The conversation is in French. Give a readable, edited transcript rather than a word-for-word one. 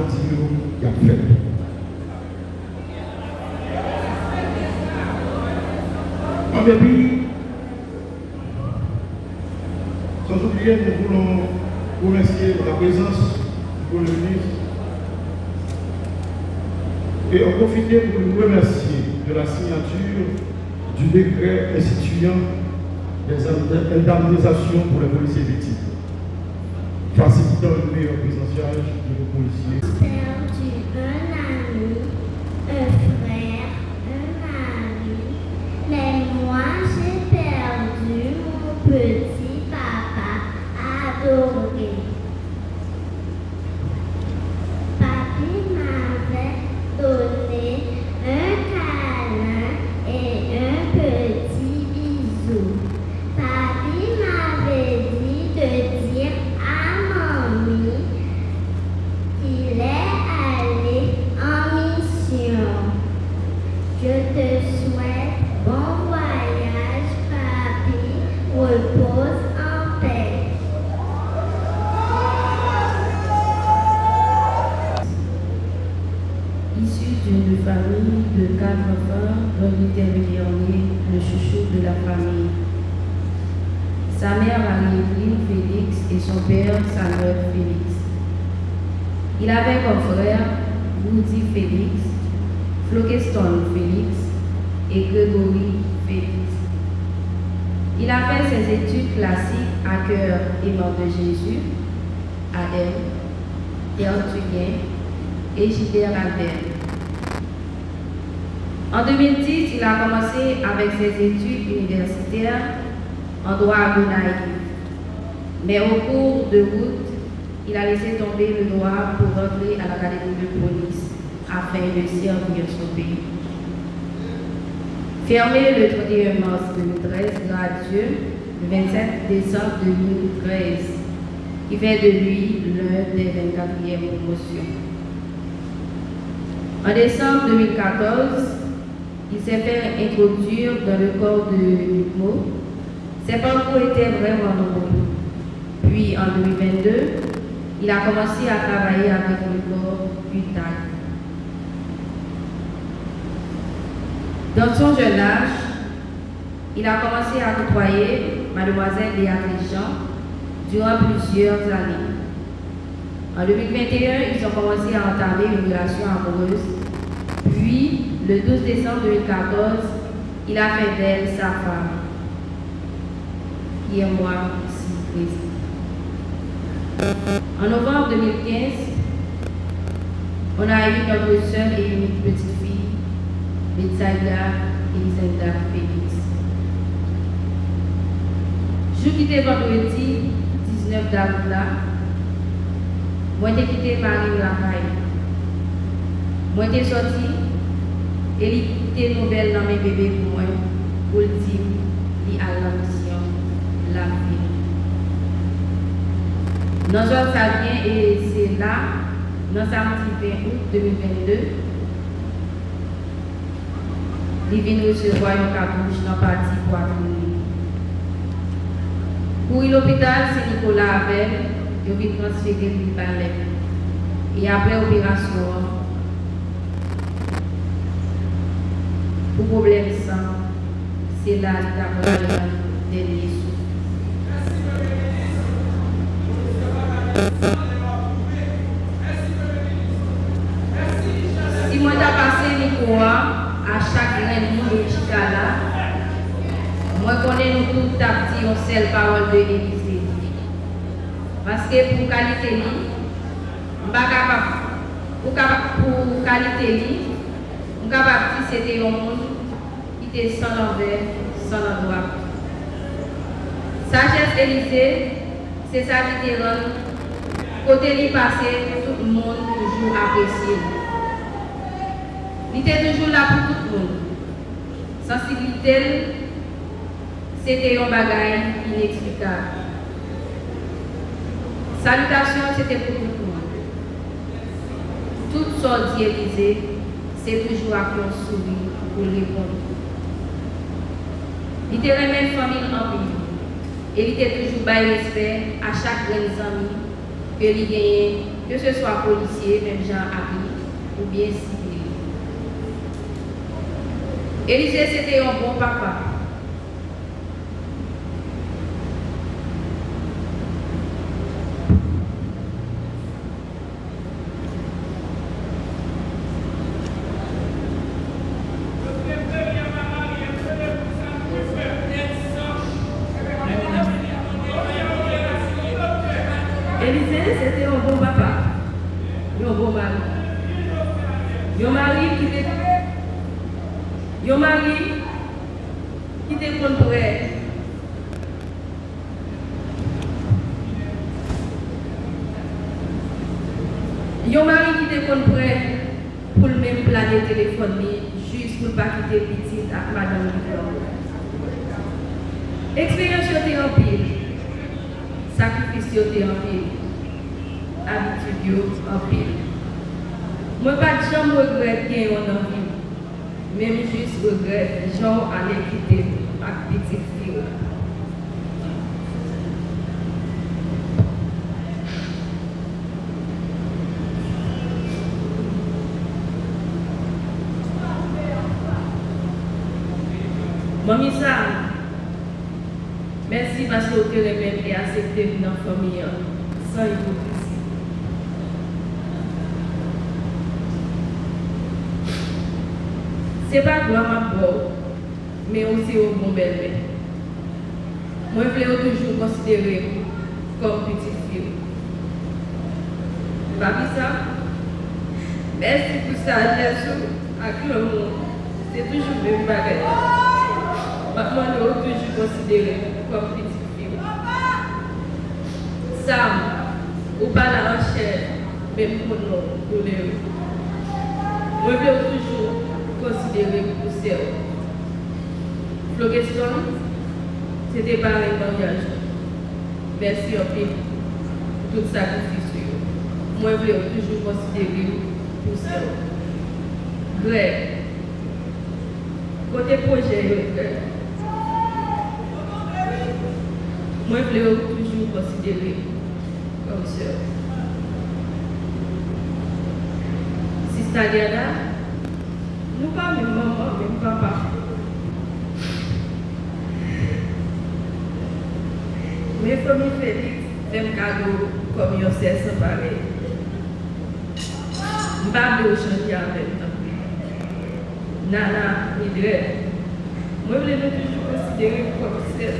dit qu'il a fait. En dépit, sans oublier, nous voulons remercier la présence du Premier ministre et en profiter pour nous remercier de la signature du décret instituant des indemnisations pour les policiers victimes, facilitant le meilleur prise en charge de nos policiers. Perdu un ami, un frère, un mari, mais moi j'ai perdu mon petit papa adoré. Papi m'avait donné un câlin et un petit bisou. Papi m'avait dit de dire à mamie qu'il est allé en mission. Je te souhaite bon voyage, papi. Repose en paix. Issu d'une famille de 4 enfants dont il était le dernier, le chouchou de la famille. Sa mère Marie-Evelyne Félix et son père Samuel Félix. Il avait comme frère Woody Félix, Floqueston Félix et Grégory Félix. Il a fait ses études classiques à Cœur et Mort de Jésus, à M, Tertullien et Gilbert Albert. En 2010, il a commencé avec ses études universitaires en droit à Gonaïves. Mais au cours de route, il a laissé tomber le droit pour rentrer à l'académie de police afin de servir son pays. Fermé le 31 mars 2013, gradué le 27 décembre 2013, qui fait de lui l'un des 24e promotions. En décembre 2014, il s'est fait introduire dans le corps de l'UCMO. Ses parcours étaient vraiment nombreux. Puis en 2022, il a commencé à travailler avec le corps UTAC. Dans son jeune âge, il a commencé à côtoyer mademoiselle Béatrice Jean durant plusieurs années. En 2021, ils ont commencé à entamer une relation amoureuse. Puis, le 12 décembre 2014, il a fait d'elle sa femme, qui est moi ici présent. En novembre 2015, on a eu notre seule et unique petite fille, Betsaïda Elisenda Félix. Je quittais vendredi 19 d'avril là. Moi j'ai quitté Paris la caille. Moi j'ai sorti et il quitté nouvelle dans mes bébés pour moi pour le dire li à la mission la vie. Dans ce ça vient et c'est là, dans samedi 20 août 2022, il vient recevoir une cartouche dans la partie poitrine. Pour l'hôpital, c'est Nicolas Abel, il vient transférer le palais. Et après l'opération, pour problème sang, c'est là qu'il a pris le dernier souffle. Si moi j'ai passé Nicolas à chaque lundi de Chicala, moi connais nous tout à petit on seule parole de l'Église. Parce que pour qualité pour qualité on capable dire c'était un monde qui était sans l'envers, sans l'endroit. Sagesse Élysée, c'est ça qui te rend côté lui passé, tout le monde toujours apprécié. Il était toujours là pour tout le monde. Sensibilité, c'était un bagage inexplicable. Salutations, c'était pour tout le monde. Toutes sortes d'Élysée, c'est toujours à un sourire pour répondre. Il était la même famille en vie. Et il était toujours bail respect à chaque grand ami que il gagnait que ce soit policier, même Jean Harry, ou bien civil. Élisée, c'était un bon papa. Élisée, c'était un bon papa, un bon mari. Un mari qui était prêt. Un mari qui était prêt pour le même planer téléphone, juste pour ne pas quitter petite à madame Nicolas. Expérience était en pile. Sacrifice était en pile. Habitude en pile. Moi, pas de jamais regret bien en envie. Même juste regret, Jean allait quitter ma petite fille. Mamie Sam, merci parce que vous avez même accepté dans la famille sans hypocrisie. Ce n'est pas gloire à bord, mais aussi au bon belle-mère. Moi, je voulais toujours considérer comme petite fille. Papi ça, merci pour ça, Jésus, avec l'amour. C'est toujours le même bagage. Maman nous toujours considéré comme petite fille. Sam, ou pas la recherche, même pour nous, pour les. Moi, je voulais toujours considéré pour celle. Florestan, c'était pas un mariage. Merci en pile pour tout sacrifice. Moi, je voulais toujours considérer pour celle. Greg, côté projet, moi, je voulais toujours considérer comme sœur. Sister Diana, nous pas même maman, même papa. Mes familles Félix, même cadeau comme yo c'est séparé. Je ne vais pas changer en même temps. Nana, Mildred, moi je voulais toujours considérer comme sœur.